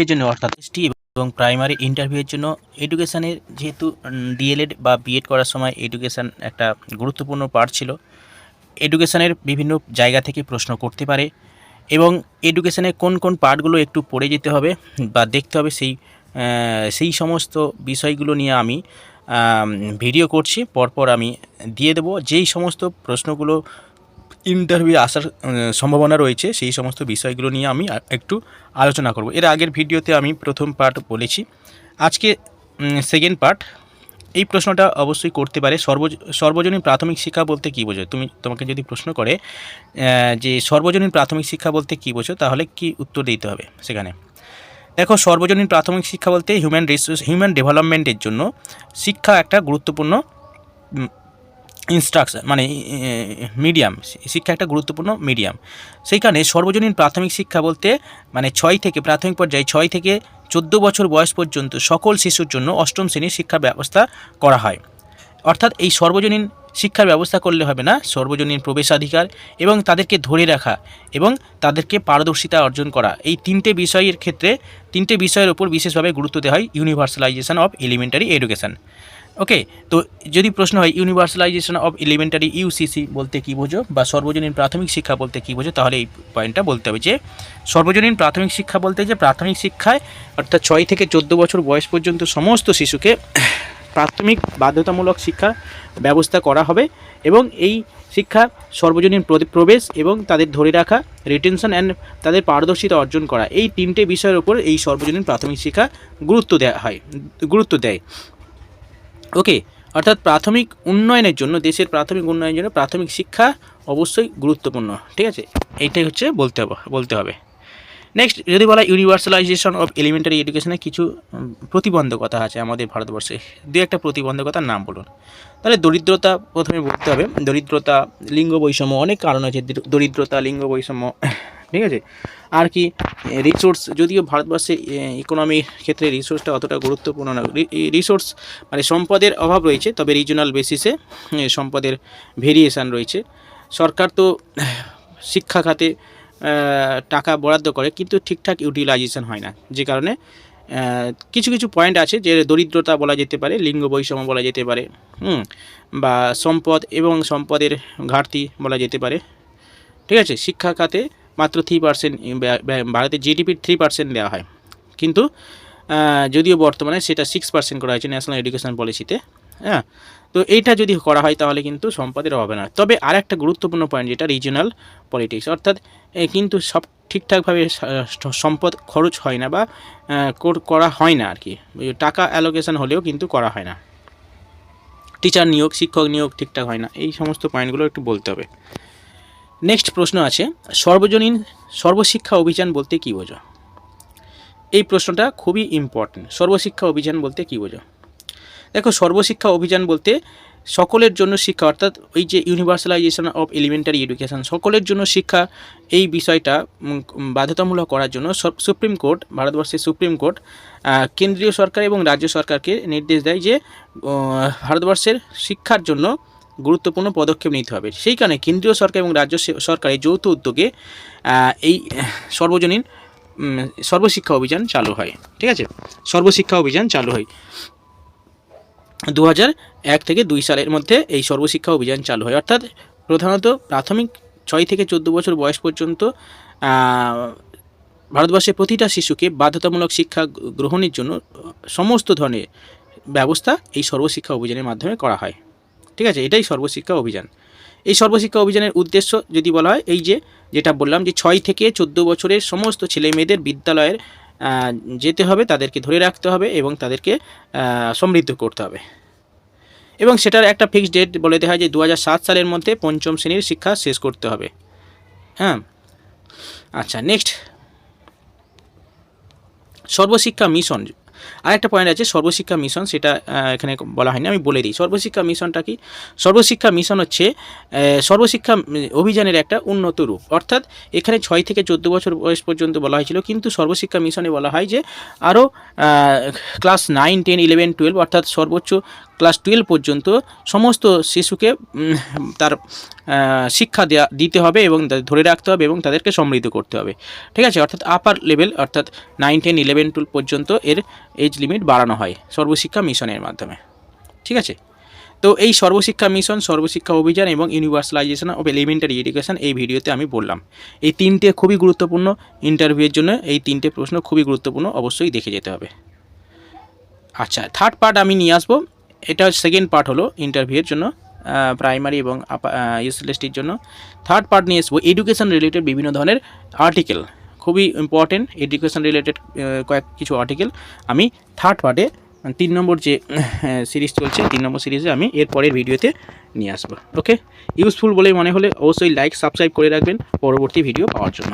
এর জন্য অর্থাৎ এসটি এবং প্রাইমারি ইন্টারভিউয়ের জন্য এডুকেশানের যেহেতু ডিএলএড বা বিএড করার সময় এডুকেশান একটা গুরুত্বপূর্ণ পার্ট ছিল। এডুকেশানের বিভিন্ন জায়গা থেকে প্রশ্ন করতে পারে এবং এডুকেশানের কোন কোন পার্টগুলো একটু পড়ে যেতে হবে বা দেখতে হবে, সেই সমস্ত বিষয়গুলো নিয়ে আমি ভিডিও করছি। পরপর আমি দিয়ে দেবো যেই সমস্ত প্রশ্নগুলো ইন্টারভিউ আসার সম্ভাবনা রয়েছে, সেই সমস্ত বিষয়গুলো নিয়ে আমি একটু আলোচনা করব। এর আগের ভিডিওতে আমি প্রথম পার্ট বলেছি, আজকে সেকেন্ড পার্ট। এই প্রশ্নটা অবশ্যই করতে পারে, সর্বজনীন প্রাথমিক শিক্ষা বলতে কী বোঝো। তোমাকে যদি প্রশ্ন করে যে সর্বজনীন প্রাথমিক শিক্ষা বলতে কী বোঝো, তাহলে কি উত্তর দিতে হবে সেখানে। দেখো, সর্বজনীন প্রাথমিক শিক্ষা বলতে হিউম্যান ডেভেলপমেন্টের জন্য শিক্ষা একটা গুরুত্বপূর্ণ ইনস্ট্রাকশন, মানে মিডিয়াম। শিক্ষা একটা গুরুত্বপূর্ণ মিডিয়াম। সেইখানে সর্বজনীন প্রাথমিক শিক্ষা বলতে মানে প্রাথমিক পর্যায়ে 6 থেকে 14 বছর বয়স পর্যন্ত সকল শিশুর জন্য অষ্টম শ্রেণীর শিক্ষার ব্যবস্থা করা হয়। অর্থাৎ এই সর্বজনীন শিক্ষার ব্যবস্থা করলে হবে না, সর্বজনীন প্রবেশাধিকার এবং তাদেরকে ধরে রাখা এবং তাদেরকে পারদর্শিতা অর্জন করা, এই তিনটে বিষয়ের ওপর বিশেষভাবে গুরুত্ব দেওয়া হয় ইউনিভার্সালাইজেশন অফ এলিমেন্টারি এডুকেশন। ওকে, তো যদি প্রশ্ন হয় ইউনিভার্সালাইজেশন অফ এলিমেন্টারি ইউসিসি বলতে কী বোঝো বা সর্বজনীন প্রাথমিক শিক্ষা বলতে কী বোঝো, তাহলে এই পয়েন্টটা বলতে হবে যে সর্বজনীন প্রাথমিক শিক্ষা বলতে যে প্রাথমিক শিক্ষায় অর্থাৎ 6 থেকে 14 বছর বয়স পর্যন্ত সমস্ত শিশুকে প্রাথমিক বাধ্যতামূলক শিক্ষা ব্যবস্থা করা হবে এবং এই শিক্ষা সর্বজনীন প্রবেশ এবং তাদের ধরে রাখা, রিটেনশন অ্যান্ড তাদের পারদর্শিতা অর্জন করা, এই তিনটে বিষয়ের উপর এই সর্বজনীন প্রাথমিক শিক্ষা গুরুত্ব দেয়। ওকে, অর্থাৎ প্রাথমিক উন্নয়নের জন্য, দেশের প্রাথমিক উন্নয়নের জন্য প্রাথমিক শিক্ষা অবশ্যই গুরুত্বপূর্ণ। ঠিক আছে, এইটাই হচ্ছে বলতে হবে। নেক্সট, যদি বলা ইউনিভার্সালাইজেশন অফ এলিমেন্টারি এডুকেশনে কিছু প্রতিবন্ধকতা আছে আমাদের ভারতবর্ষে, দু একটা প্রতিবন্ধকতার নাম বলুন। তাহলে দরিদ্রতা প্রথমে বলতে হবে। দরিদ্রতা, লিঙ্গ বৈষম্য, অনেক কারণ আছে দরিদ্রতা, লিঙ্গ বৈষম্য। ঠিক আছে, আর কি রিসোর্স, যদিও ভারতবর্ষে ইকোনমির ক্ষেত্রে রিসোর্সটা অতটা গুরুত্বপূর্ণ না। রিসোর্স মানে সম্পদের অভাব রয়েছে, তবে রিজনাল বেসিসে সম্পদের ভেরিয়েশান রয়েছে। সরকার তো শিক্ষা খাতে টাকা বরাদ্দ করে, কিন্তু ঠিকঠাক ইউটিলাইজেশন হয় না, যে কারণে কিছু কিছু পয়েন্ট আছে যে দরিদ্রতা বলা যেতে পারে, লিঙ্গ বৈষম্য বলা যেতে পারে, বা সম্পদ এবং সম্পদের ঘাটতি বলা যেতে পারে। ঠিক আছে, শিক্ষা খাতে মাত্র 3%, ভারতের জিডিপির 3% দেওয়া হয়, কিন্তু যদিও বর্তমানে সেটা 6% করা হয়েছে ন্যাশনাল এডুকেশন পলিসিতে। হ্যাঁ, তো এইটা যদি করা হয় তাহলে কিন্তু সম্পদের অভাবে না। তবে আর একটা গুরুত্বপূর্ণ পয়েন্ট যেটা রিজিওনাল পলিটিক্স, অর্থাৎ কিন্তু সব ঠিকঠাকভাবে সম্পদ খরচ হয় না বা করা হয় না আর কি, টাকা অ্যালোকেশন হলেও কিন্তু করা হয় না। টিচার নিয়োগ, শিক্ষক নিয়োগ ঠিকঠাক হয় না, এই সমস্ত পয়েন্টগুলো একটু বলতে হবে। নেক্সট প্রশ্ন আছে, সর্বজনীন সর্বশিক্ষা অভিযান বলতে কী বোঝো। এই প্রশ্নটা খুবই ইম্পর্টেন্ট। সর্বশিক্ষা অভিযান বলতে কী বোঝো? দেখো, সর্বশিক্ষা অভিযান বলতে সকলের জন্য শিক্ষা, অর্থাৎ ওই যে ইউনিভার্সালাইজেশন অফ এলিমেন্টারি এডুকেশন, সকলের জন্য শিক্ষা, এই বিষয়টা বাধ্যতামূলক করার জন্য সুপ্রিম কোর্ট, ভারতবর্ষের সুপ্রিম কোর্ট কেন্দ্রীয় সরকার এবং রাজ্য সরকারকে নির্দেশ দেয় যে ভারতবর্ষের শিক্ষার জন্য গুরুত্বপূর্ণ পদক্ষেপ নিতে হবে। সেই কারণে কেন্দ্রীয় সরকার এবং রাজ্য সরকারের যৌথ উদ্যোগে এই সর্বশিক্ষা অভিযান চালু হয়। ঠিক আছে, সর্বশিক্ষা অভিযান চালু হয় 2001 থেকে 2 সালের মধ্যে। এই সর্বশিক্ষা অভিযান চালু হয়, অর্থাৎ প্রধানত প্রাথমিক 6 থেকে 14 বছর বয়স পর্যন্ত ভারতবর্ষের প্রতিটা শিশুকে বাধ্যতামূলক শিক্ষা গ্রহণের জন্য সমস্ত ধরনের ব্যবস্থা এই সর্বশিক্ষা অভিযানের মাধ্যমে করা হয়। ঠিক আছে, এটাই সর্বশিক্ষা অভিযান। এই সর্বশিক্ষা অভিযানের উদ্দেশ্য যদি বলা হয়, এই যেটা বললাম যে 6 থেকে 14 বছরের সমস্ত ছেলে মেয়েদের বিদ্যালয়ের যেতে হবে, তাদেরকে ধরে রাখতে হবে এবং তাদেরকে সমৃদ্ধ করতে হবে, এবং সেটার একটা ফিক্সড ডেট বলে দেওয়া হয় যে 2007 সালের মধ্যে 5ম শ্রেণীর শিক্ষা শেষ করতে হবে। হ্যাঁ, আচ্ছা, নেক্সট, সর্বশিক্ষা মিশন আরেকটা পয়েন্ট আছে সর্বশিক্ষা মিশন, সেটা এখানে বলা হয়নি, আমি বলে দিই। সর্বশিক্ষা মিশনটা কি? সর্বশিক্ষা মিশন হচ্ছে সর্বশিক্ষা অভিযানের একটা উন্নত রূপ। অর্থাৎ এখানে 6 থেকে 14 বছর বয়স পর্যন্ত বলা হয়েছিল, কিন্তু সর্বশিক্ষা মিশনে বলা হয় যে আরও ক্লাস 9, 10, 11, 12 অর্থাৎ সর্বোচ্চ ক্লাস 12 পর্যন্ত সমস্ত শিশুকে তার শিক্ষা দিতে হবে এবং ধরে রাখতে হবে এবং তাদেরকে সমৃদ্ধ করতে হবে। ঠিক আছে, অর্থাৎ আপার লেভেল অর্থাৎ 9, 10, 11, 12 পর্যন্ত এর এজ লিমিট বাড়ানো হয় সর্বশিক্ষা মিশনের মাধ্যমে। ঠিক আছে, তো এই সর্বশিক্ষা মিশন, সর্বশিক্ষা অভিযান এবং ইউনিভার্সালাইজেশন অফ এলিমেন্টারি এডুকেশন এই ভিডিওতে আমি বললাম। এই 3টে খুবই গুরুত্বপূর্ণ ইন্টারভিউয়ের জন্য, এই 3টে প্রশ্ন খুবই গুরুত্বপূর্ণ, অবশ্যই দেখে যেতে হবে। আচ্ছা, থার্ড পার্ট আমি নিয়ে আসবো, এটা সেকেন্ড পার্ট হলো ইন্টারভিউয়ের জন্য প্রাইমারি এবং এসএলএসটির জন্য। থার্ড পার্ট নিয়ে আসবো এডুকেশন রিলেটেড বিভিন্ন ধরনের আর্টিকেল, খুবই ইম্পর্টেন্ট এডুকেশন রিলেটেড কিছু আর্টিকেল আমি থার্ড পার্টে 3 নম্বর যে সিরিজ চলছে 3 নম্বর সিরিজে আমি এর পরের ভিডিওতে নিয়ে আসবো। ওকে, ইউজফুল বলে মনে হলে অবশ্যই লাইক সাবস্ক্রাইব করে রাখবেন পরবর্তী ভিডিও পাওয়ার জন্য।